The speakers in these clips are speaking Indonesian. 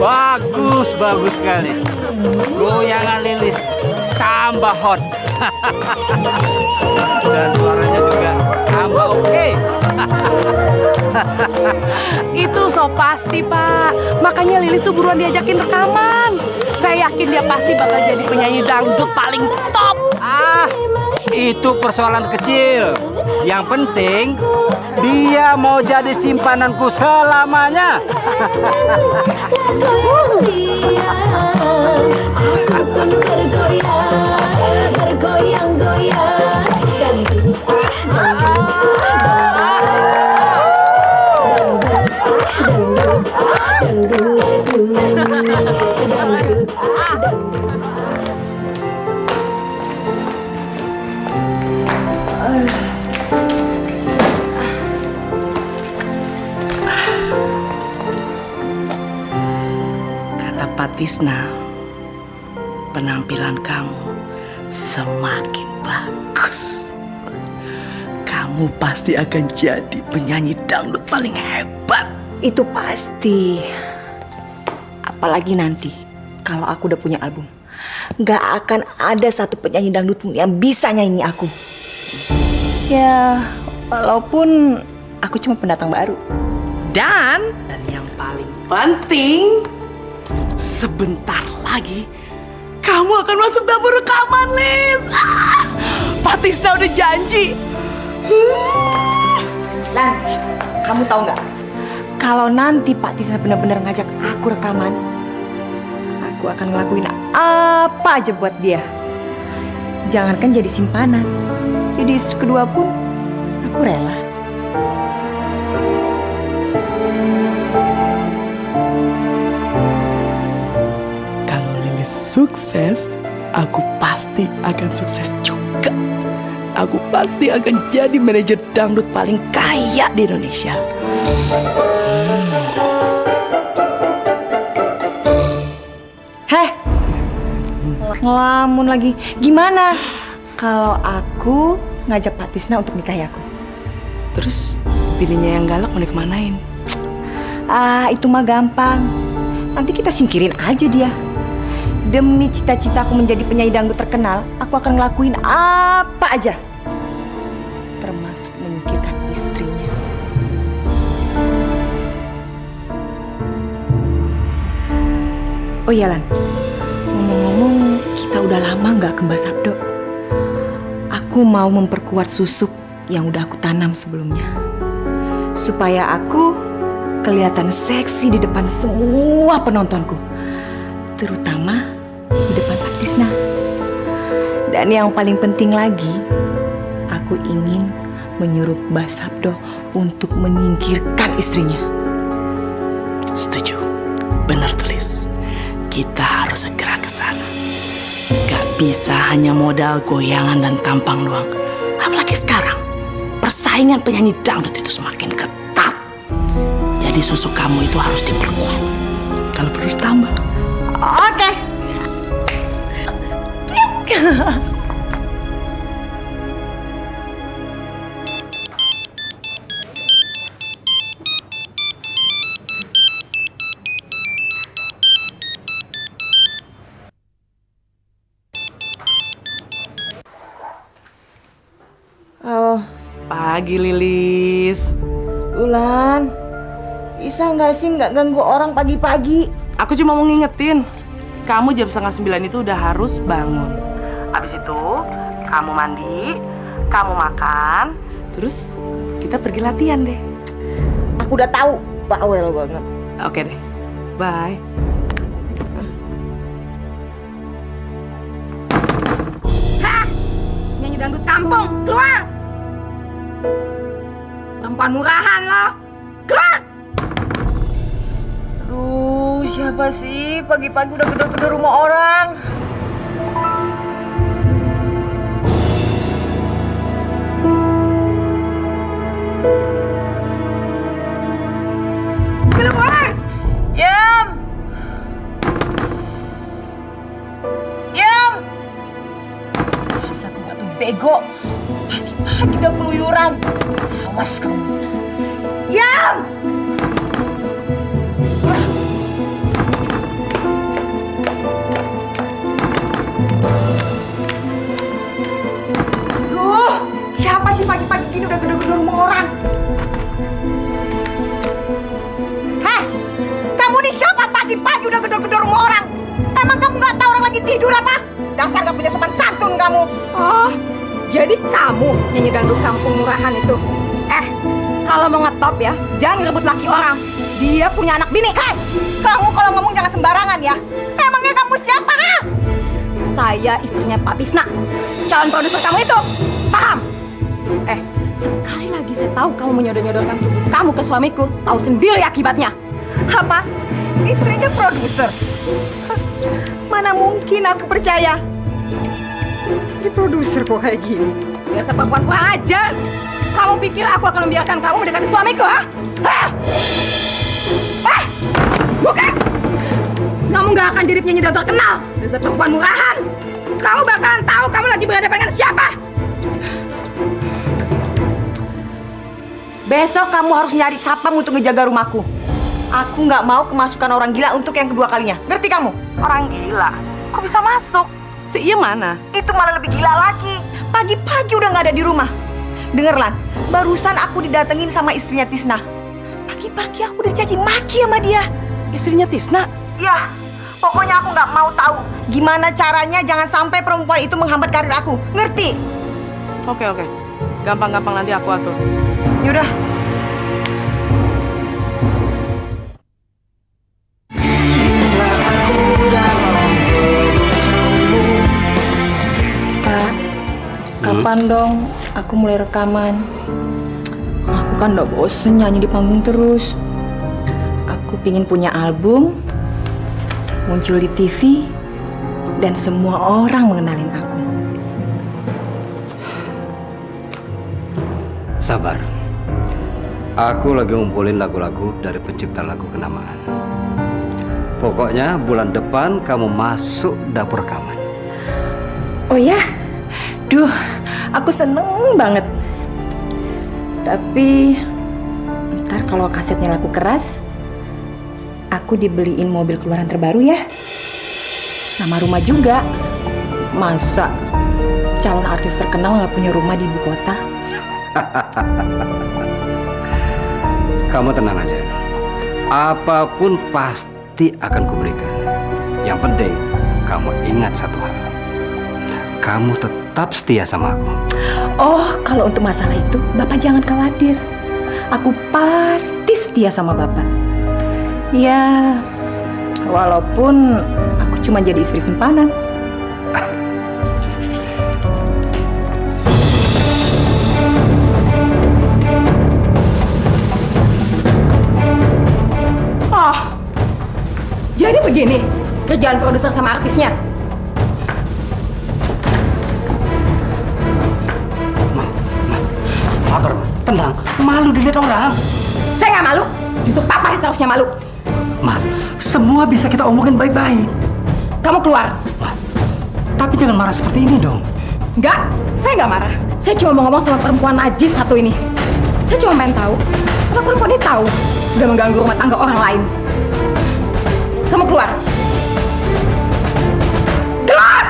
Bagus, bagus sekali. Goyangan Lilis tambah hot. Dan suaranya juga tambah oke. Itu so pasti, Pak. Makanya Lilis tuh buruan diajakin rekaman. Saya yakin dia pasti bakal jadi penyanyi dangdut paling top. Itu persoalan kecil. Yang penting dia mau jadi simpananku selamanya. Kata Pak Tisna, penampilan kamu semakin bagus. Kamu pasti akan jadi penyanyi dangdut paling hebat. Itu pasti. Apalagi nanti kalau aku udah punya album, gak akan ada satu penyanyi dangdut pun yang bisa nyanyi aku. Ya, walaupun aku cuma pendatang baru. Dan yang paling penting, sebentar lagi kamu akan masuk dapur rekaman, Lis. Pak Tisna udah janji. Lan, kamu tahu nggak? Kalau nanti Pak Tisna benar-benar ngajak aku rekaman, aku akan ngelakuin apa aja buat dia. Jangankan jadi simpanan, jadi istri kedua pun aku rela. Kalau Lilis sukses, aku pasti akan sukses juga. Aku pasti akan jadi manajer dangdut paling kaya di Indonesia. Heh, ngelamun lagi. Gimana kalau aku ngajak Pak Tisna untuk nikahi aku? Terus bininya yang galak mau dikemanain? Itu mah gampang. Nanti kita singkirin aja dia. Demi cita-citaku menjadi penyanyi dangdut terkenal, aku akan ngelakuin apa aja. Termasuk menyingkirkan istrinya. Oh iya Lan, ngomong-ngomong kita udah lama gak ke Mbak Sabdo. Aku mau memperkuat susuk yang udah aku tanam sebelumnya. Supaya aku kelihatan seksi di depan semua penontonku. Terutama di depan Pak Tisna. Dan yang paling penting lagi, aku ingin menyuruh Mbak Sabdo untuk menyingkirkan istrinya. Setuju, benar tulis. Kita harus segera ke sana. Gak bisa hanya modal goyangan dan tampang doang. Apalagi sekarang, persaingan penyanyi dangdut itu semakin ketat. Jadi susuk kamu itu harus diperkuat. Kalau perlu ditambah. Oke. Halo, Pagi Lilis. Ulan. Bisa nggak sih nggak ganggu orang pagi-pagi? Aku cuma mau ngingetin, kamu jam 8:30 itu udah harus bangun. Habis itu, kamu mandi, kamu makan, terus kita pergi latihan deh. Aku udah tahu, bawel banget. Oke deh, bye. Nyanyi dangdut kampung, keluar! Perempuan murahan lo, keluar! Aduh, siapa sih pagi-pagi udah gedor-gedor rumah orang? Keluar! Yam! Yam! Masa pembantu bego, pagi-pagi udah keluyuran. Awas kamu. Yam! Jadi kamu nyanyi dangdut kampung murahan itu? Kalau mau ngetop ya, jangan ngerebut laki orang. Dia punya anak bini. Hei, kamu kalau ngomong jangan sembarangan ya. Emangnya kamu siapa? Ha? Saya istrinya Pak Tisna, calon produser kamu itu. Paham? Sekali lagi saya tahu kamu menyodor-nyodorkan tubuh kamu ke suamiku, tahu sendiri akibatnya. Apa? Istrinya produser? Hah, mana mungkin aku percaya. Istri produser kok kayak gini? Biasa perempuan kurang ajar. Kamu pikir aku akan membiarkan kamu mendekati suamiku, ha? Buka! Kamu gak akan jadi penyanyi dangdut terkenal. Biasa perempuan murahan. Kamu bakalan tahu kamu lagi berhadapan dengan siapa. Besok kamu harus nyari sapam untuk ngejaga rumahku. Aku nggak mau kemasukan orang gila untuk yang kedua kalinya. Ngerti kamu? Orang gila? Kok bisa masuk? Si Iya mana? Itu malah lebih gila lagi. Pagi-pagi udah nggak ada di rumah. Denger Lan, barusan aku didatengin sama istrinya Tisna. Pagi-pagi aku udah dicaci maki sama dia. Istrinya Tisna? Ya, pokoknya aku nggak mau tahu gimana caranya jangan sampai perempuan itu menghambat karir aku. Ngerti? Oke. Gampang-gampang nanti aku atur. Yaudah. Pak, kapan dong aku mulai rekaman? Aku kan udah bosen nyanyi di panggung terus. Aku pingin punya album, muncul di TV, dan semua orang mengenalin aku. Sabar. Aku lagi ngumpulin lagu-lagu dari pencipta lagu kenamaan. Pokoknya bulan depan kamu masuk dapur rekaman. Oh ya? Duh, aku seneng banget. Tapi ntar kalau kasetnya laku keras, aku dibeliin mobil keluaran terbaru ya. Sama rumah juga. Masa calon artis terkenal nggak punya rumah di ibu kota? Kamu tenang aja. Apapun pasti akan kuberikan. Yang penting kamu ingat satu hal. Kamu tetap setia sama aku. Oh, kalau untuk masalah itu, Bapak jangan khawatir. Aku pasti setia sama Bapak. Ya, walaupun aku cuma jadi istri simpanan. Oh, jadi begini kerjaan produser sama artisnya. Sabar, tenang. Malu dilihat orang. Saya nggak malu, justru papa yang seharusnya malu. Ma, semua bisa kita omongin baik-baik. Kamu keluar. Ma, tapi jangan marah seperti ini dong. Enggak, saya nggak marah. Saya cuma mau ngomong sama perempuan najis satu ini. Saya cuma pengen tahu, apa perempuan ini tahu sudah mengganggu rumah tangga orang lain. Kamu keluar. Keluar!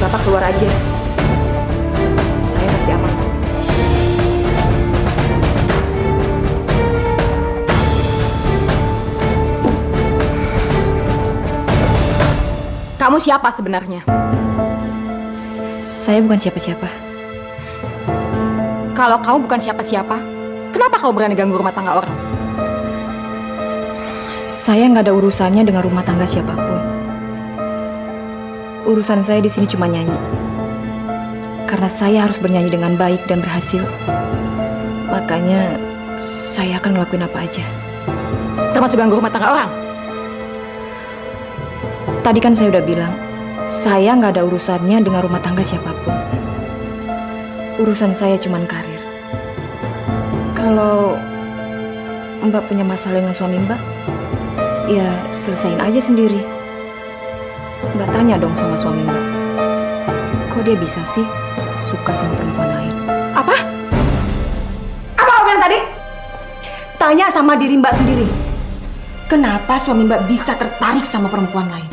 Bapak keluar aja. Saya pasti aman. Kamu siapa sebenarnya? Saya bukan siapa-siapa. Kalau kamu bukan siapa-siapa, kenapa kamu berani ganggu rumah tangga orang? Saya nggak ada urusannya dengan rumah tangga siapapun. Urusan saya di sini cuma nyanyi. Karena saya harus bernyanyi dengan baik dan berhasil. Makanya saya akan ngelakuin apa aja. Termasuk ganggu rumah tangga orang? Tadi kan saya udah bilang, saya nggak ada urusannya dengan rumah tangga siapapun. Urusan saya cuma karir. Kalau Mbak punya masalah dengan suami Mbak, ya selesain aja sendiri. Mbak tanya dong sama suami Mbak, kok dia bisa sih suka sama perempuan lain? Apa? Apa kamu bilang tadi? Tanya sama diri Mbak sendiri. Kenapa suami Mbak bisa tertarik sama perempuan lain?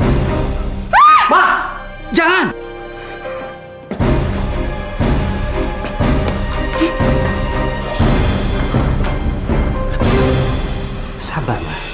Ma, jangan! Sabar, Ma.